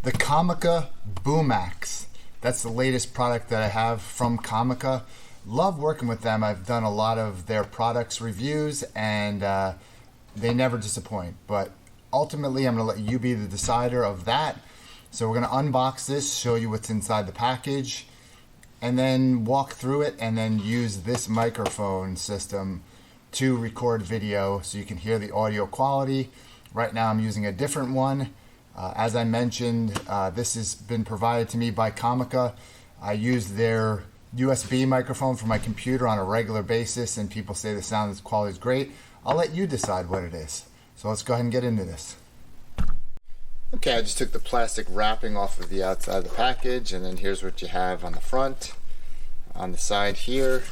The COMICA BooMax. That's the latest product that I have from COMICA. Love working with them. I've done a lot of their products reviews and they never disappoint. But ultimately, I'm going to let you be the decider of that. So we're going to unbox this, show you what's inside the package, and then walk through it and then use this microphone system to record video so you can hear the audio quality. Right now I'm using a different one. As I mentioned, this has been provided to me by COMICA. I use their USB microphone for my computer on a regular basis, and people say the sound quality is great. I'll let you decide what it is. So let's go ahead and get into this. Okay, I just took the plastic wrapping off of the outside of the package, and then here's what you have on the front. On the side here,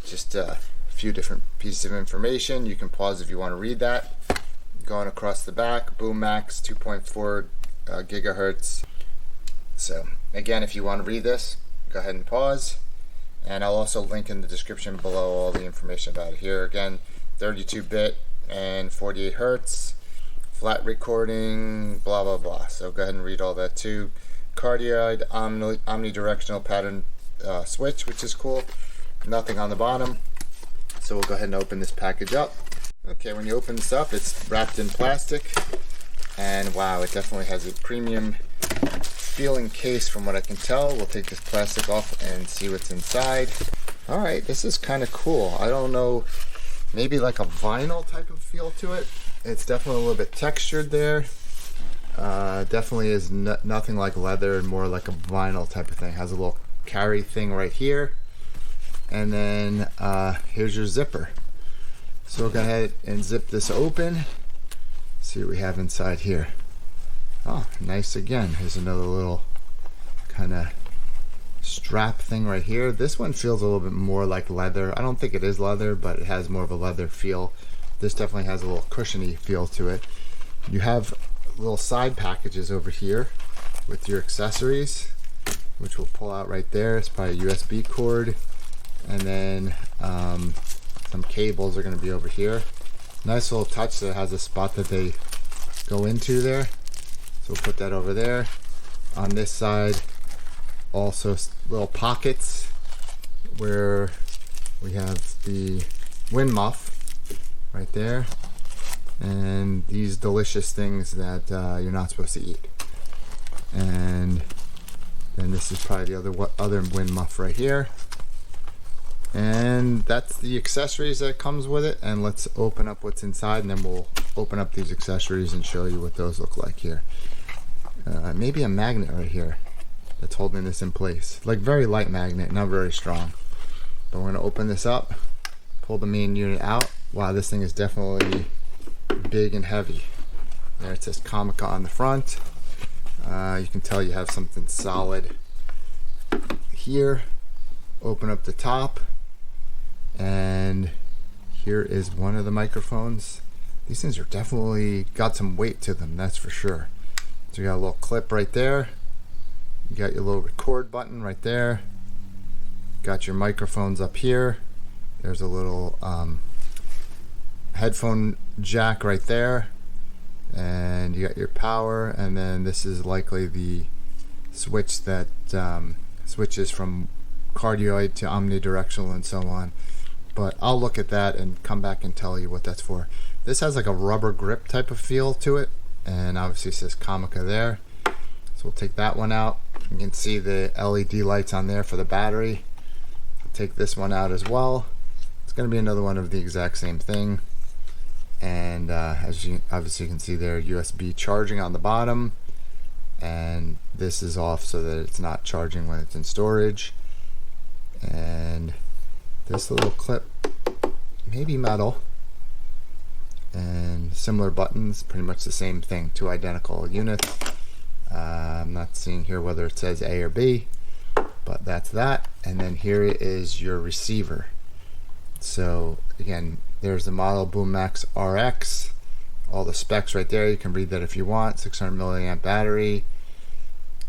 just a few different pieces of information. You can pause if you want to read that. Going across the back, BooMax 2.4 gigahertz. So again, if you want to read this, go ahead and pause. And I'll also link in the description below all the information about it. Here again, 32-bit and 48 hertz, flat recording, blah blah blah. So go ahead and read all that too. Cardioid omnidirectional pattern switch, which is cool. Nothing on the bottom. So we'll go ahead and open this package up. Okay, when you open this up, it's wrapped in plastic, and wow, it definitely has a premium feeling case from what I can tell. We'll take this plastic off and see what's inside. Alright, this is kind of cool. I don't know, maybe like a vinyl type of feel to it. It's definitely a little bit textured there. Definitely is nothing like leather, and more like a vinyl type of thing. Has a little carry thing right here. And then here's your zipper. So we'll go ahead and zip this open. See what we have inside here. Oh, nice again. Here's another little kind of strap thing right here. This one feels a little bit more like leather. I don't think it is leather, but it has more of a leather feel. This definitely has a little cushiony feel to it. You have little side packages over here with your accessories, which we'll pull out right there. It's probably a USB cord. And then some cables are going to be over here. Nice little touch that has a spot that they go into there. So we'll put that over there. On this side, also little pockets where we have the wind muff right there. And these delicious things that you're not supposed to eat. And then this is probably the other wind muff right here. And that's the accessories that comes with it. And let's open up what's inside, and then we'll open up these accessories and show you what those look like here. Maybe a magnet right here that's holding this in place. Like very light magnet, not very strong. But we're gonna open this up, pull the main unit out. Wow, this thing is definitely big and heavy. There it says COMICA on the front. You can tell you have something solid here. Open up the top. And here is one of the microphones. These things are definitely got some weight to them, that's for sure. So you got a little clip right there. You got your little record button right there. Got your microphones up here. There's a little headphone jack right there. And you got your power, and then this is likely the switch that switches from cardioid to omnidirectional and so on. But I'll look at that and come back and tell you what that's for. This has like a rubber grip type of feel to it, and obviously it says COMICA there. So we'll take that one out. You can see the LED lights on there for the battery. I'll take this one out as well. It's going to be another one of the exact same thing. And as you obviously can see there, USB charging on the bottom. And this is off so that it's not charging when it's in storage. And this little clip, maybe metal, and similar buttons, pretty much the same thing, two identical units. I'm not seeing here whether it says A or B, but that's that. And then here is your receiver. So again, there's the model BooMax RX, all the specs right there. You can read that if you want. 600 milliamp battery,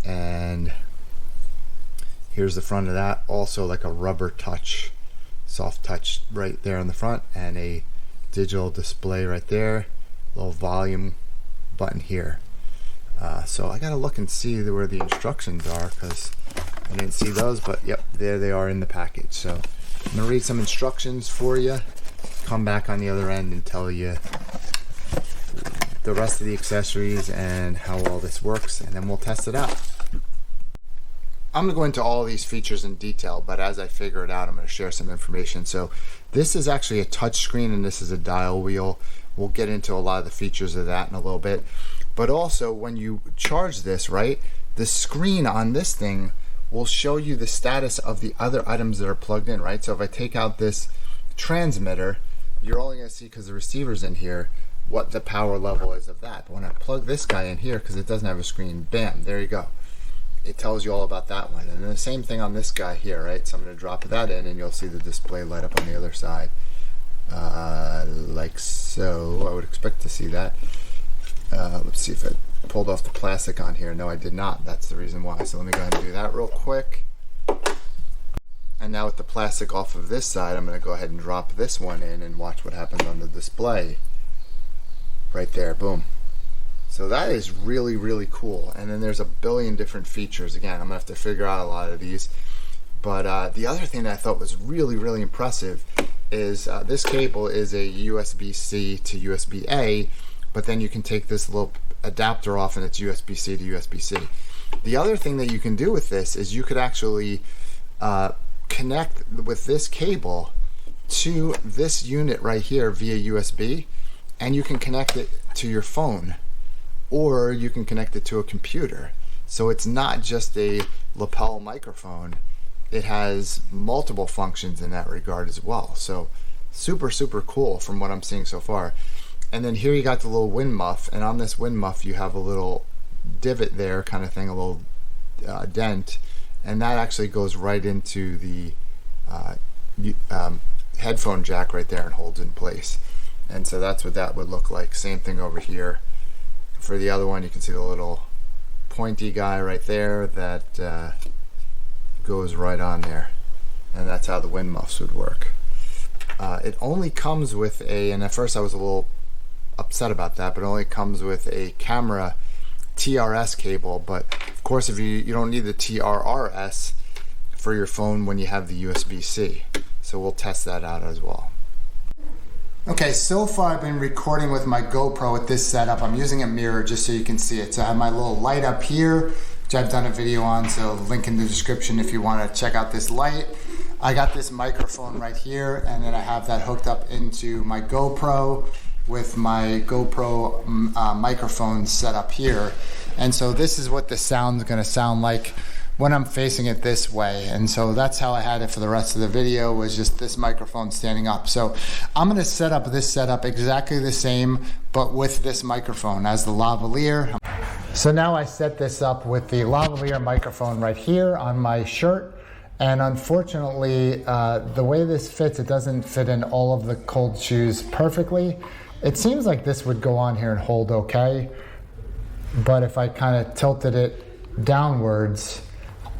and here's the front of that, also like a rubber touch, soft touch right there on the front, and a digital display right there, little volume button here. So I gotta look and see where the instructions are, because I didn't see those, but yep, there they are in the package. So I'm gonna read some instructions for you, come back on the other end and tell you the rest of the accessories and how all this works, and then we'll test it out. I'm going to go into all of these features in detail, but as I figure it out, I'm going to share some information. So this is actually a touch screen and this is a dial wheel. We'll get into a lot of the features of that in a little bit. But also when you charge this, right, the screen on this thing will show you the status of the other items that are plugged in, right? So if I take out this transmitter, you're only going to see, because the receiver's in here, what the power level is of that. But when I plug this guy in here, because it doesn't have a screen, bam, there you go. It tells you all about that one. And then the same thing on this guy here, right? So I'm going to drop that in and you'll see the display light up on the other side. Like so. I would expect to see that. Let's see if I pulled off the plastic on here. No, I did not. That's the reason why. So let me go ahead and do that real quick. And now with the plastic off of this side, I'm going to go ahead and drop this one in and watch what happens on the display. Right there, boom. So that is really, really cool. And then there's a billion different features. Again, I'm gonna have to figure out a lot of these. But the other thing that I thought was really, really impressive is this cable is a USB-C to USB-A, but then you can take this little adapter off and it's USB-C to USB-C. The other thing that you can do with this is you could actually connect with this cable to this unit right here via USB, and you can connect it to your phone, or you can connect it to a computer. So it's not just a lapel microphone, it has multiple functions in that regard as well. So super, super cool from what I'm seeing so far. And then here you got the little wind muff, and on this wind muff you have a little divot there kind of thing, a little dent, and that actually goes right into the headphone jack right there and holds in place. And so that's what that would look like. Same thing over here. For the other one, you can see the little pointy guy right there that goes right on there, and that's how the wind muffs would work. It only comes with and at first I was a little upset about that, but it only comes with a camera TRS cable. But of course, if you don't need the TRRS for your phone when you have the USB-C. So we'll test that out as well. Okay, so far I've been recording with my GoPro with this setup. I'm using a mirror just so you can see it. So I have my little light up here, which I've done a video on, so link in the description if you want to check out this light. I got this microphone right here, and then I have that hooked up into my GoPro with my GoPro microphone set up here. And so this is what the sound's going to sound like when I'm facing it this way. And so that's how I had it for the rest of the video, was just this microphone standing up. So I'm going to set up this setup exactly the same, but with this microphone as the lavalier. So now I set this up with the lavalier microphone right here on my shirt. And unfortunately, the way this fits, it doesn't fit in all of the cold shoes perfectly. It seems like this would go on here and hold okay. But if I kind of tilted it downwards,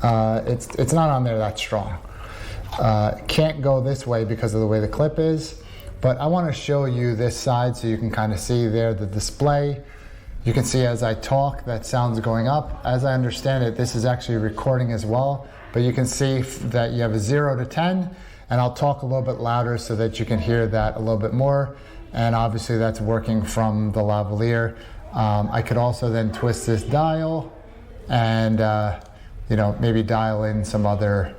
it's not on there that strong. Can't go this way because of the way the clip is, but I want to show you this side so you can kind of see there the display. You can see as I talk that sound's going up. As I understand it, this is actually recording as well, but you can see that you have a 0 to 10, and I'll talk a little bit louder so that you can hear that a little bit more. And obviously that's working from the lavalier. I could also then twist this dial and maybe dial in some other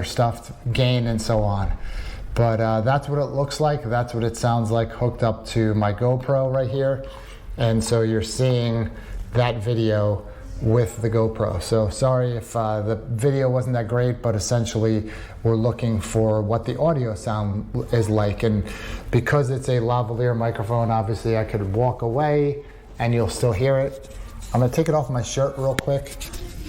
stuff, gain and so on. But that's what it looks like. That's what it sounds like hooked up to my GoPro right here. And so you're seeing that video with the GoPro. So sorry if the video wasn't that great, but essentially we're looking for what the audio sound is like. And because it's a lavalier microphone, obviously I could walk away and you'll still hear it. I'm gonna take it off my shirt real quick,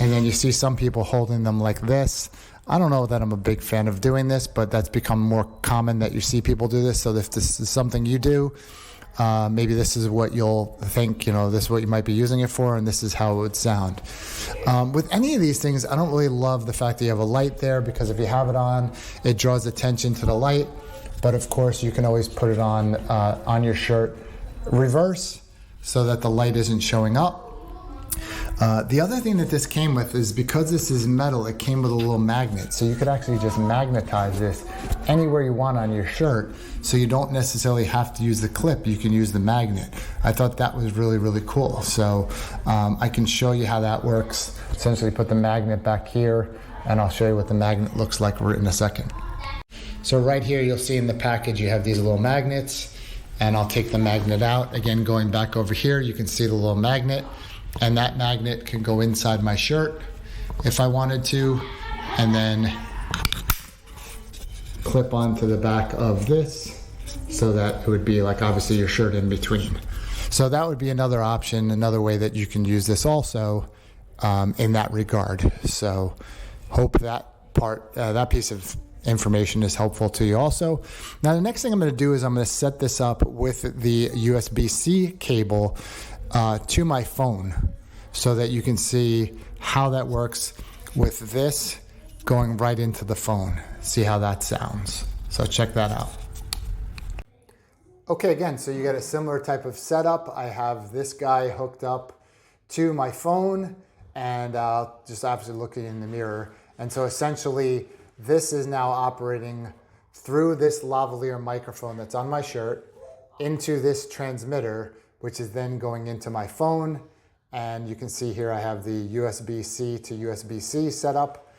and then you see some people holding them like this. I don't know that I'm a big fan of doing this, but that's become more common that you see people do this. So if this is something you do, maybe this is what you'll think, this is what you might be using it for, and this is how it would sound. With any of these things, I don't really love the fact that you have a light there, because if you have it on, it draws attention to the light. But of course, you can always put it on your shirt reverse, so that the light isn't showing up. The other thing that this came with is because this is metal, it came with a little magnet. So you could actually just magnetize this anywhere you want on your shirt. So you don't necessarily have to use the clip, you can use the magnet. I thought that was really, really cool. So I can show you how that works. Essentially put the magnet back here, and I'll show you what the magnet looks like in a second. So right here, you'll see in the package, you have these little magnets, and I'll take the magnet out. Again, going back over here, you can see the little magnet. And that magnet can go inside my shirt if I wanted to, and then clip onto the back of this so that it would be like obviously your shirt in between. So that would be another option, another way that you can use this also in that regard. So hope that that piece of information is helpful to you also. Now the next thing I'm going to do is I'm going to set this up with the USB-C cable to my phone so that you can see how that works with this going right into the phone. See how that sounds. So check that out. Okay, again, so you get a similar type of setup. I have this guy hooked up to my phone, and just obviously looking in the mirror. And so essentially this is now operating through this lavalier microphone that's on my shirt into this transmitter, which is then going into my phone. And you can see here I have the USB-C to USB-C setup,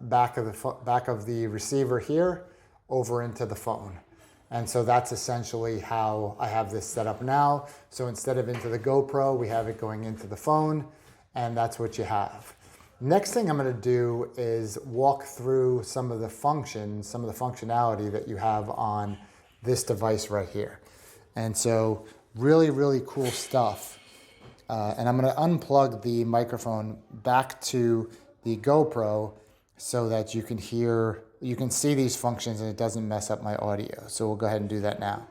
back of the receiver here over into the phone. And so that's essentially how I have this set up now. So instead of into the GoPro, we have it going into the phone, and that's what you have. Next thing I'm going to do is walk through some of the functions, some of the functionality that you have on this device right here. And so really, really cool stuff. And I'm going to unplug the microphone back to the GoPro so that you can see these functions and it doesn't mess up my audio. So we'll go ahead and do that now.